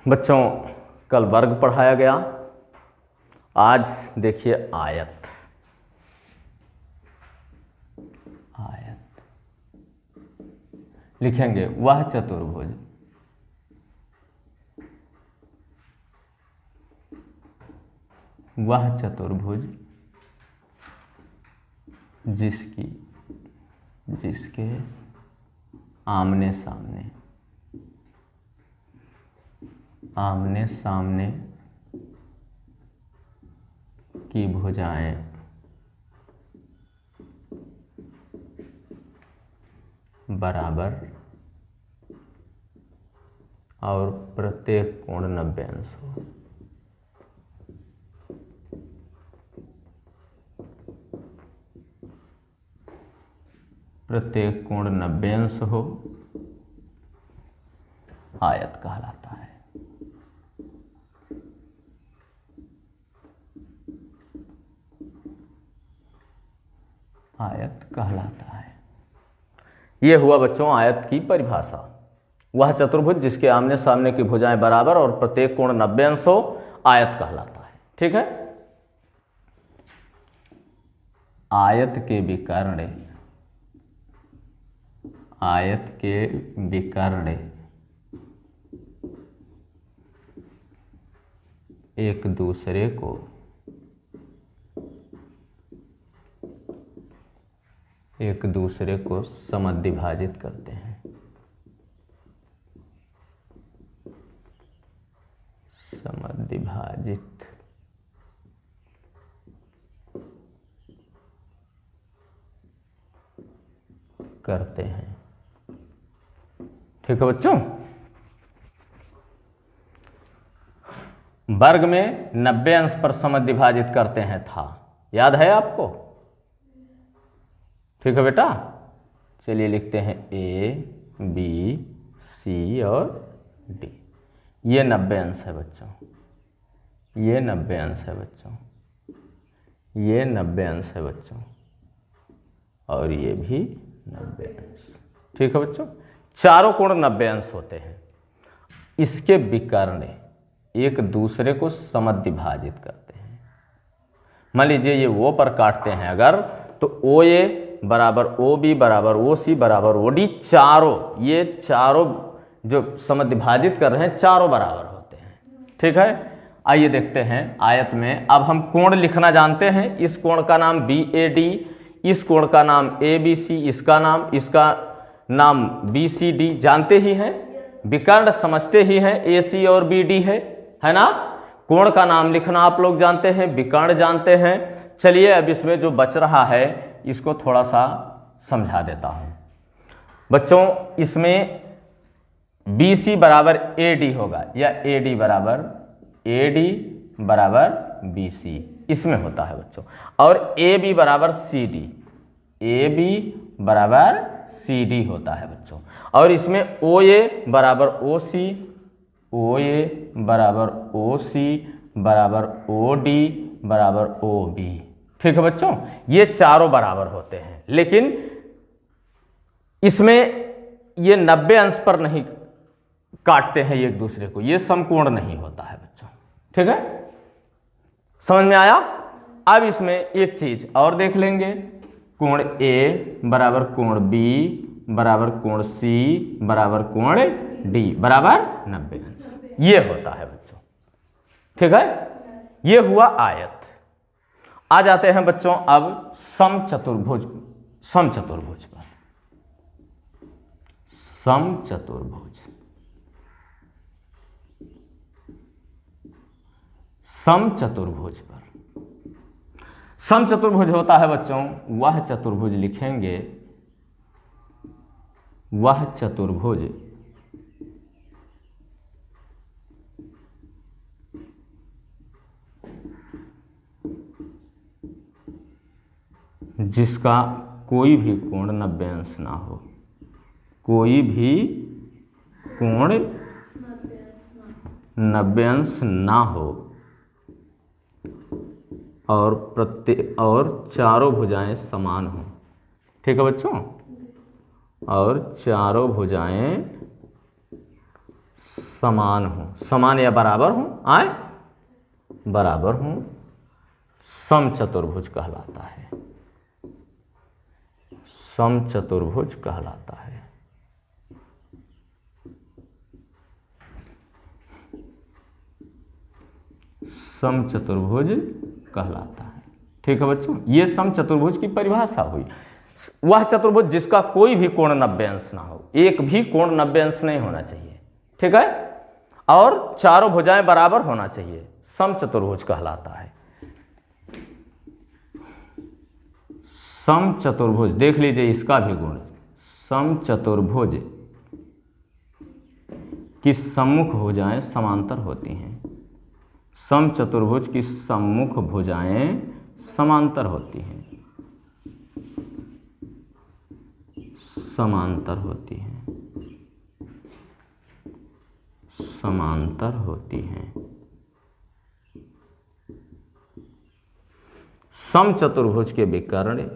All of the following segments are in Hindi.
बच्चों कल वर्ग पढ़ाया गया, आज देखिए आयत। आयत लिखेंगे वह चतुर्भुज जिसके आमने सामने की भुजाएं बराबर और प्रत्येक कोण 90 अंश हो। प्रत्येक कोण 90 अंश हो, आयत कहलाता है। आयत कहलाता है। यह हुआ बच्चों आयत की परिभाषा। वह चतुर्भुज जिसके आमने सामने की भुजाएं बराबर और प्रत्येक कोण 90 अंश हो, आयत कहलाता है। ठीक है। आयत के विकर्ण एक दूसरे को समद्विभाजित करते हैं। समद्विभाजित करते हैं। ठीक है बच्चों। वर्ग में 90 अंश पर समद्विभाजित करते हैं था, याद है आपको? ठीक है बेटा। चलिए लिखते हैं A, B, C और D। ये 90 अंश है बच्चों, ये 90 अंश है बच्चों, ये 90 अंश है बच्चों, और ये भी 90 अंश। ठीक है बच्चों। चारों कोण 90 अंश होते हैं। इसके विकर्ण एक दूसरे को समद्विभाजित करते हैं। मान लीजिए ये O पर काटते हैं अगर, तो OA बराबर OB बराबर OC बराबर OD, ये चारों जो समद्विभाजित कर रहे हैं चारों बराबर होते हैं। ठीक है। आइए देखते हैं आयत में। अब हम कोण लिखना जानते हैं। इस कोण का नाम BAD, इस कोण का नाम ABC, इसका नाम BCD जानते ही हैं। विकर्ण समझते ही हैं, AC और BD है ना। कोण का नाम लिखना आप लोग जानते हैं, विकर्ण जानते हैं। चलिए अब इसमें जो बच रहा है इसको थोड़ा सा समझा देता हूं बच्चों। इसमें BC बराबर AD होगा या AD बराबर BC, इसमें होता है बच्चों। और AB बराबर CD, AB बराबर CD होता है बच्चों। और इसमें OA बराबर OC, OA बराबर OC बराबर OD बराबर OB। ठीक है बच्चों। ये चारों बराबर होते हैं, लेकिन इसमें ये 90 अंश पर नहीं काटते हैं एक दूसरे को, ये समकोण नहीं होता है बच्चों। ठीक है, समझ में आया? अब इसमें एक चीज और देख लेंगे। कोण A बराबर कोण B बराबर कोण C बराबर कोण D बराबर 90 अंश, ये होता है बच्चों। ठीक है, ये हुआ आयत। आ जाते हैं बच्चों अब समचतुर्भुज पर। समचतुर्भुज पर समचतुर्भुज होता है बच्चों वह चतुर्भुज, लिखेंगे वह चतुर्भुज जिसका कोई भी कोण 90 अंश ना हो, कोई भी कोण 90 अंश ना हो, और चारों भुजाएं समान हो। ठीक है बच्चों, और चारों भुजाएं समान हो, समान या बराबर हो, आए बराबर हो, समचतुर्भुज कहलाता है, समचतुर्भुज कहलाता है। समचतुर्भुज कहलाता है। ठीक है बच्चों, ये समचतुर्भुज की परिभाषा हुई। वह चतुर्भुज जिसका कोई भी कोण 90 अंश ना हो, एक भी कोण 90 अंश नहीं होना चाहिए, ठीक है, और चारों भुजाएं बराबर होना चाहिए, समचतुर्भुज कहलाता है। समचतुर्भुज देख लीजिए इसका भी गुण, समचतुर्भुज की सम्मुख भुजाएं समांतर होती हैं, समचतुर्भुज की सम्मुख भुजाएं समांतर होती हैं, समांतर होती हैं, समांतर होती हैं। समचतुर्भुज के विकर्ण,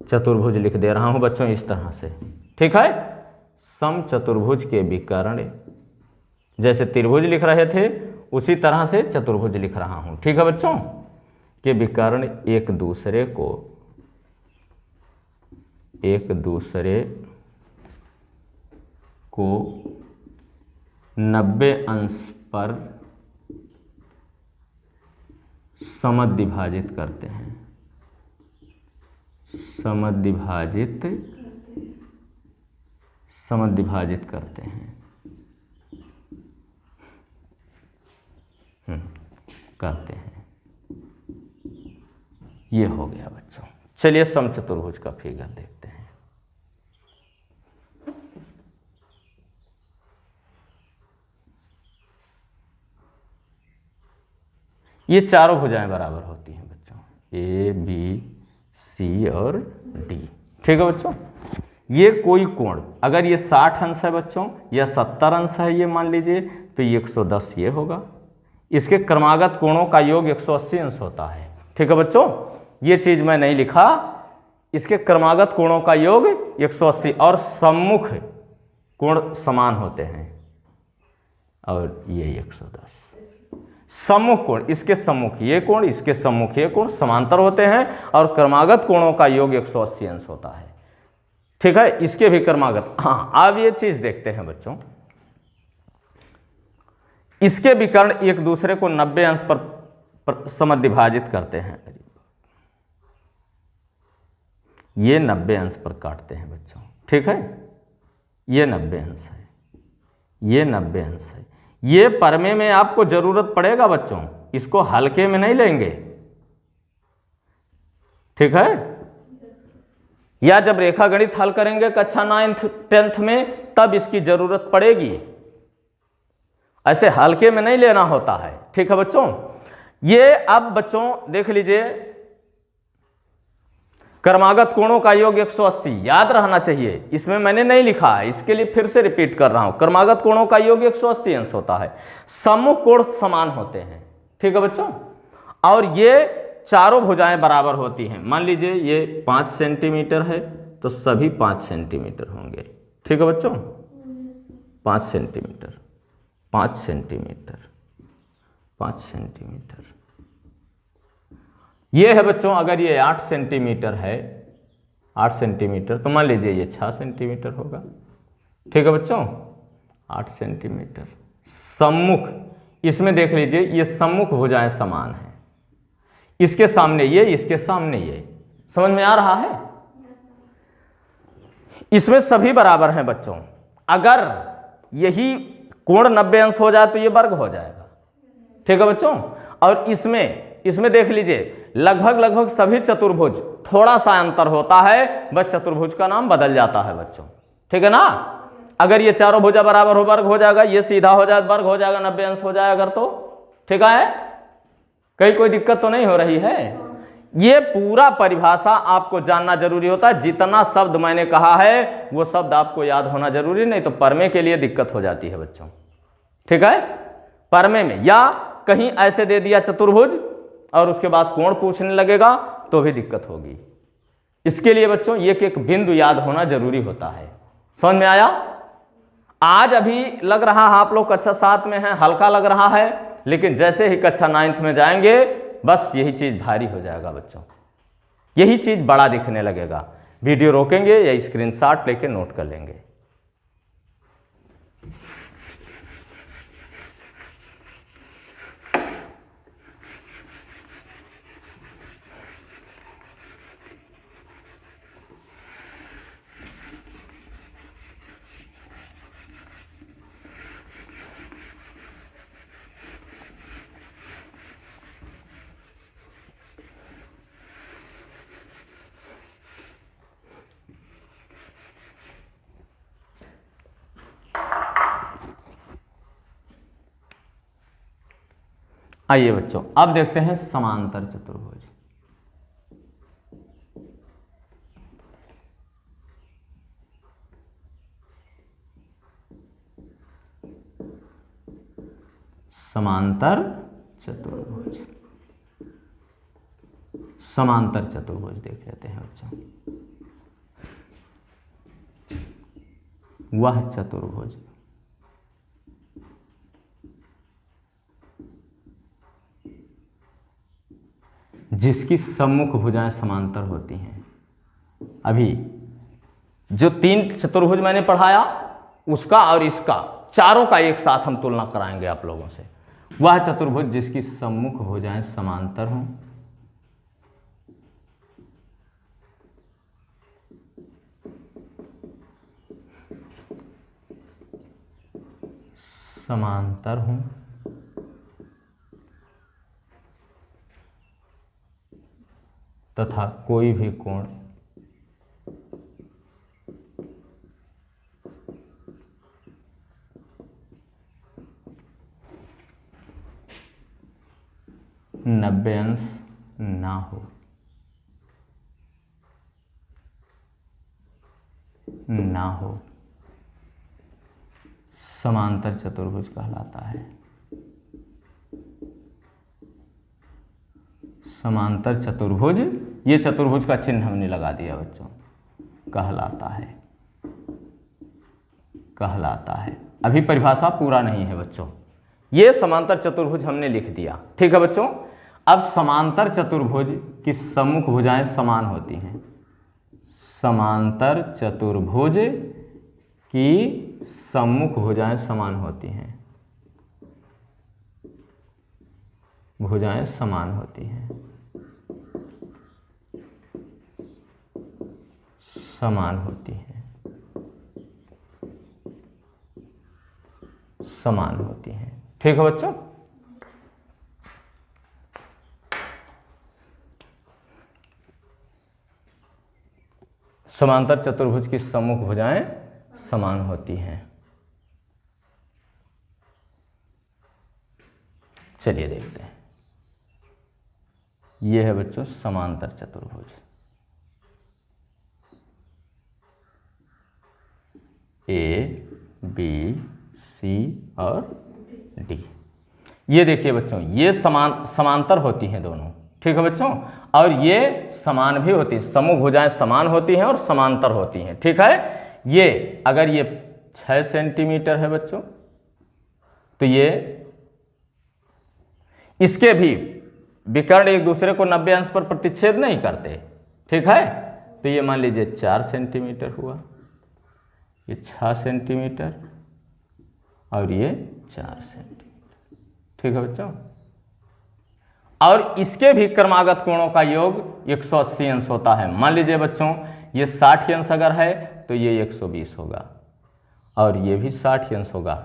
चतुर्भुज लिख दे रहा हूं बच्चों इस तरह से, ठीक है। समचतुर्भुज के विकर्ण, जैसे त्रिभुज लिख रहे थे उसी तरह से चतुर्भुज लिख रहा हूं, ठीक है बच्चों, के विकर्ण एक दूसरे को 90 अंश पर समद्विभाजित करते हैं, समद्विभाजित करते हैं, करते हैं। ये हो गया बच्चों। चलिए समचतुर्भुज का फिगर देखते हैं। ये चारों भुजाएं बराबर होती हैं बच्चों, ए बी सी और डी, ठीक है बच्चों। ये कोई कोण अगर ये 60 अंश है बच्चों या 70 अंश है, ये मान लीजिए, तो ये 110 ये होगा। इसके क्रमागत कोणों का योग 180 अंश होता है, ठीक है बच्चों। ये चीज मैं नहीं लिखा, इसके क्रमागत कोणों का योग 180 और सम्मुख कोण समान होते हैं, और ये 110 सम्मुख कोण, इसके सम्मुख ये कोण, इसके सम्मुख ये कोण समांतर होते हैं और क्रमागत कोणों का योग 180 अंश होता है, ठीक है। इसके भी क्रमागत, हाँ अब ये चीज देखते हैं बच्चों, इसके विकर्ण एक दूसरे को 90 अंश पर समद्विभाजित करते हैं, ये 90 अंश पर काटते हैं बच्चों, ठीक है। ये 90 अंश है, ये 90 अंश है। ये परमे में आपको जरूरत पड़ेगा बच्चों, इसको हल्के में नहीं लेंगे, ठीक है। या जब रेखा गणित हल करेंगे कक्षा 9th 10th में, तब इसकी जरूरत पड़ेगी, ऐसे हल्के में नहीं लेना होता है, ठीक है बच्चों। ये अब बच्चों देख लीजिए, क्रमागत कोणों का योग 180 याद रहना चाहिए, इसमें मैंने नहीं लिखा है, इसके लिए फिर से रिपीट कर रहा हूं। क्रमागत कोणों का योग 180 अंश होता है, सम्मुख कोण समान होते हैं, ठीक है बच्चों, और ये चारों भुजाएं बराबर होती हैं। मान लीजिए ये 5 सेंटीमीटर है तो सभी 5 सेंटीमीटर होंगे, ठीक है बच्चों, 5 सेंटीमीटर, 5 सेंटीमीटर, 5 सेंटीमीटर। ये है बच्चों, अगर ये 8 सेंटीमीटर है, 8 सेंटीमीटर, तो मान लीजिए ये 6 सेंटीमीटर होगा, ठीक है बच्चों, 8 सेंटीमीटर। सम्मुख, इसमें देख लीजिए ये सम्मुख भुजाएं समान हैं, इसके सामने ये, इसके सामने ये, समझ में आ रहा है। इसमें सभी बराबर हैं बच्चों। अगर यही कोण 90 अंश हो जाए तो ये वर्ग हो जाएगा, ठीक है बच्चों। और इसमें देख लीजिए लगभग सभी चतुर्भुज, थोड़ा सा अंतर होता है, बस चतुर्भुज का नाम बदल जाता है बच्चों, ठीक है ना। अगर ये चारों भुजा बराबर हो वर्ग हो जाएगा, ये सीधा हो जाए वर्ग हो जाएगा, 90 अंश हो जाए अगर, तो ठीक है, कहीं कोई दिक्कत तो नहीं हो रही है। ये पूरा परिभाषा आपको जानना जरूरी होता है। जितना शब्द मैंने कहा है वो शब्द आपको याद होना जरूरी, नहीं तो परमे के लिए दिक्कत हो जाती है बच्चों, ठीक है। परमे में या कहीं ऐसे दे दिया चतुर्भुज और उसके बाद कोण पूछने लगेगा तो भी दिक्कत होगी। इसके लिए बच्चों एक एक बिंदु याद होना जरूरी होता है, समझ में आया। आज अभी लग रहा है आप लोग कक्षा 7 में हैं, हल्का लग रहा है, लेकिन जैसे ही कक्षा 9th में जाएंगे बस यही चीज भारी हो जाएगा बच्चों, यही चीज बड़ा दिखने लगेगा। वीडियो रोकेंगे या स्क्रीनशॉट लेके नोट कर लेंगे। आइए बच्चों, अब देखते हैं समांतर चतुर्भुज। समांतर चतुर्भुज, समांतर चतुर्भुज देख लेते हैं बच्चों। वह चतुर्भुज जिसकी सम्मुख भुजाएं समांतर होती हैं। अभी जो 3 चतुर्भुज मैंने पढ़ाया उसका और इसका, चारों का एक साथ हम तुलना कराएंगे आप लोगों से। वह चतुर्भुज जिसकी सम्मुख भुजाएं समांतर हों, समांतर हों तथा कोई भी कोण नब्बे अंश ना हो, समांतर चतुर्भुज कहलाता है। समांतर चतुर्भुज, ये चतुर्भुज का चिन्ह हमने लगा दिया बच्चों, कहलाता है। अभी परिभाषा पूरा नहीं है बच्चों, ये समांतर चतुर्भुज हमने लिख दिया, ठीक है बच्चों। अब समांतर चतुर्भुज की सम्मुख भुजाएं समान होती हैं। समांतर चतुर्भुज की सम्मुख भुजाएं समान होती हैं, भुजाएं समान होती हैं, समान होती हैं, समान होती हैं, ठीक है बच्चों। समांतर चतुर्भुज की सम्मुख भुजाएं समान होती हैं। चलिए देखते हैं, यह है बच्चों समांतर चतुर्भुज। ए, बी, सी और डी। ये देखिए बच्चों, ये समांतर होती हैं दोनों, ठीक है बच्चों, और ये समान भी होती है। समूह भुजाएं समान होती हैं और समांतर होती हैं, ठीक है। ये अगर ये 6 सेंटीमीटर है बच्चों, तो ये इसके भी विकर्ण एक दूसरे को 90 अंश पर प्रतिच्छेद नहीं करते, ठीक है। तो ये मान लीजिए 4 सेंटीमीटर हुआ, ये 6 सेंटीमीटर और ये 4 सेंटीमीटर, ठीक है बच्चों। और इसके भी क्रमागत कोणों का योग 180 अंश होता है। मान लीजिए बच्चों, ये 60 अंश अगर है तो ये 120 होगा, और ये भी 60 अंश होगा,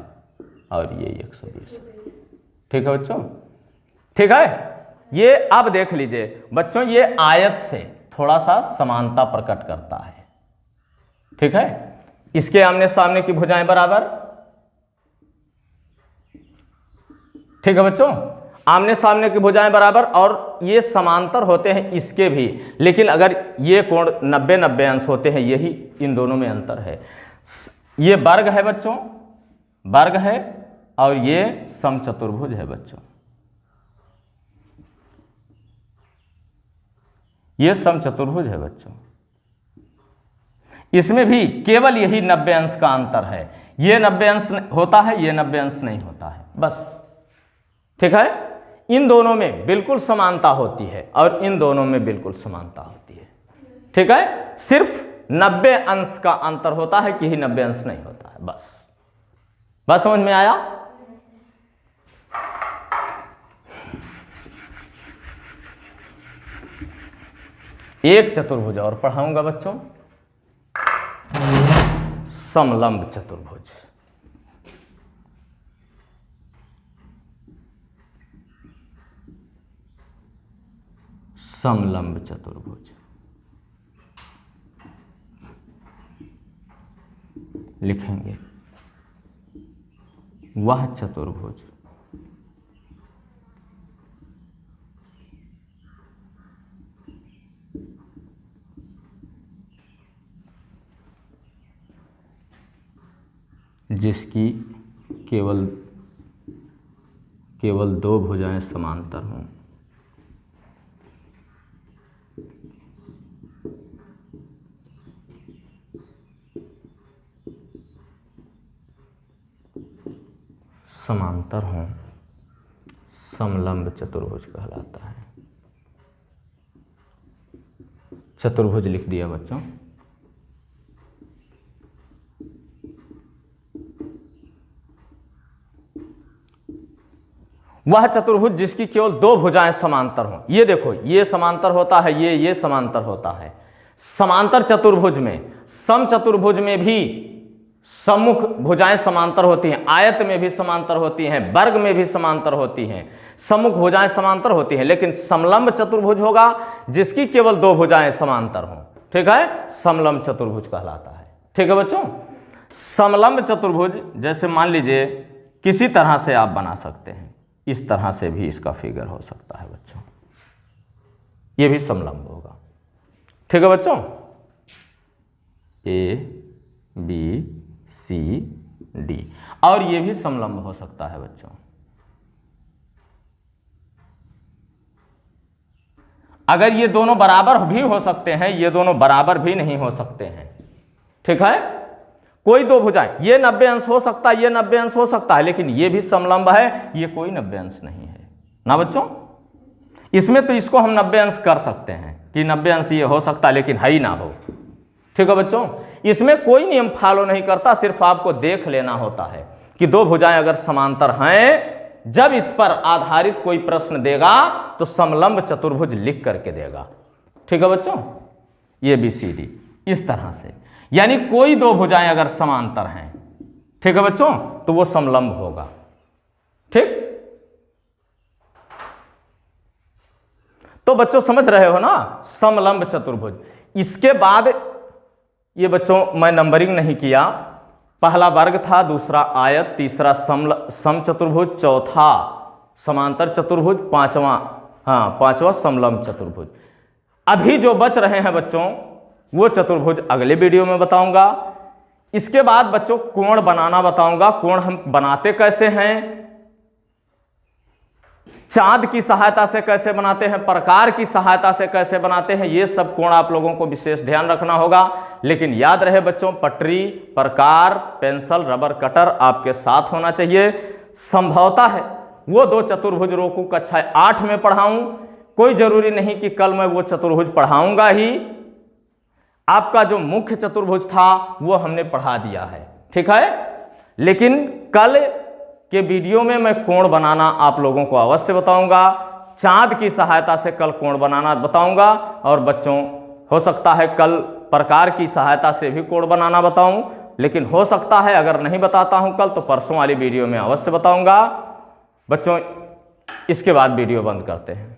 और ये 120, ठीक है बच्चों, ठीक है। ये अब देख लीजिए बच्चों, ये आयत से थोड़ा सा समानता प्रकट करता है, ठीक है। इसके आमने सामने की भुजाएं बराबर, ठीक है बच्चों, आमने सामने की भुजाएं बराबर, और ये समांतर होते हैं इसके भी, लेकिन अगर ये कोण 90-90 अंश होते हैं, यही इन दोनों में अंतर है। ये वर्ग है बच्चों, वर्ग है, और ये समचतुर्भुज है बच्चों, ये समचतुर्भुज है बच्चों। इसमें भी केवल यही 90 अंश का अंतर है। ये 90 अंश होता है, ये 90 अंश नहीं होता है, बस। ठीक है, इन दोनों में बिल्कुल समानता होती है और इन दोनों में बिल्कुल समानता होती है। ठीक है, सिर्फ 90 अंश का अंतर होता है कि ही 90 अंश नहीं होता है, बस। बात समझ में आया? एक चतुर्भुज और पढ़ाऊंगा बच्चों, समलंब चतुर्भुज। समलंब चतुर्भुज लिखेंगे, वह चतुर्भुज जिसकी केवल दो भुजाएं समांतर हों। समांतर हों, समलंब चतुर्भुज कहलाता है। चतुर्भुज लिख दिया बच्चों। वह चतुर्भुज जिसकी केवल दो भुजाएं समांतर हों। ये देखो, ये समांतर होता है, ये समांतर होता है। समांतर चतुर्भुज में, सम चतुर्भुज में भी सम्मुख भुजाएं समांतर होती हैं, आयत में भी समांतर होती हैं, वर्ग में भी समांतर होती हैं, सम्मुख भुजाएं समांतर होती हैं, लेकिन समलंब चतुर्भुज होगा जिसकी केवल दो भुजाएं समांतर हों। ठीक है, समलंब चतुर्भुज कहलाता है। ठीक है बच्चों, समलंब चतुर्भुज जैसे मान लीजिए किसी तरह से आप बना सकते हैं, इस तरह से भी इसका फिगर हो सकता है बच्चों, ये भी समलंब होगा। ठीक है बच्चों, ए बी सी डी, और ये भी समलंब हो सकता है बच्चों। अगर ये दोनों बराबर भी हो सकते हैं, ये दोनों बराबर भी नहीं हो सकते हैं। ठीक है, कोई दो भुजाएं, ये 90 अंश हो सकता है, ये 90 अंश हो सकता है, लेकिन ये भी समलंब है, ये कोई 90 अंश नहीं है ना बच्चों। इसमें तो इसको हम 90 अंश कर सकते हैं कि 90 अंश ये हो सकता है, लेकिन है ही ना हो। ठीक है बच्चों, इसमें कोई नियम फॉलो नहीं करता, सिर्फ आपको देख लेना होता है कि दो भुजाएं अगर समांतर हैं, जब इस पर आधारित कोई प्रश्न देगा तो समलंब चतुर्भुज लिख करके देगा। ठीक है बच्चों, ये बी सी डी इस तरह से, यानी कोई दो भुजाएं अगर समांतर हैं, ठीक है बच्चों, तो वो समलंब होगा। ठीक, तो बच्चों समझ रहे हो ना, समलंब चतुर्भुज। इसके बाद ये बच्चों मैं नंबरिंग नहीं किया, पहला वर्ग था, दूसरा आयत, तीसरा सम चतुर्भुज, चौथा समांतर चतुर्भुज, पांचवा समलंब चतुर्भुज। अभी जो बच रहे हैं बच्चों वो चतुर्भुज अगले वीडियो में बताऊंगा। इसके बाद बच्चों कोण बनाना बताऊंगा, कोण हम बनाते कैसे हैं, चांद की सहायता से कैसे बनाते हैं, प्रकार की सहायता से कैसे बनाते हैं, ये सब कोण आप लोगों को विशेष ध्यान रखना होगा। लेकिन याद रहे बच्चों, पटरी, प्रकार, पेंसिल, रबर कटर आपके साथ होना चाहिए। संभवतः है वो दो चतुर्भुज रोकू कक्षा 8 में पढ़ाऊं, कोई जरूरी नहीं कि कल मैं वो चतुर्भुज पढ़ाऊंगा ही। आपका जो मुख्य चतुर्भुज था वो हमने पढ़ा दिया है, ठीक है, लेकिन कल के वीडियो में मैं कोण बनाना आप लोगों को अवश्य बताऊंगा, चांद की सहायता से कल कोण बनाना बताऊंगा, और बच्चों हो सकता है कल प्रकार की सहायता से भी कोण बनाना बताऊं, लेकिन हो सकता है अगर नहीं बताता हूं कल तो परसों वाली वीडियो में अवश्य बताऊंगा। बच्चों इसके बाद वीडियो बंद करते हैं।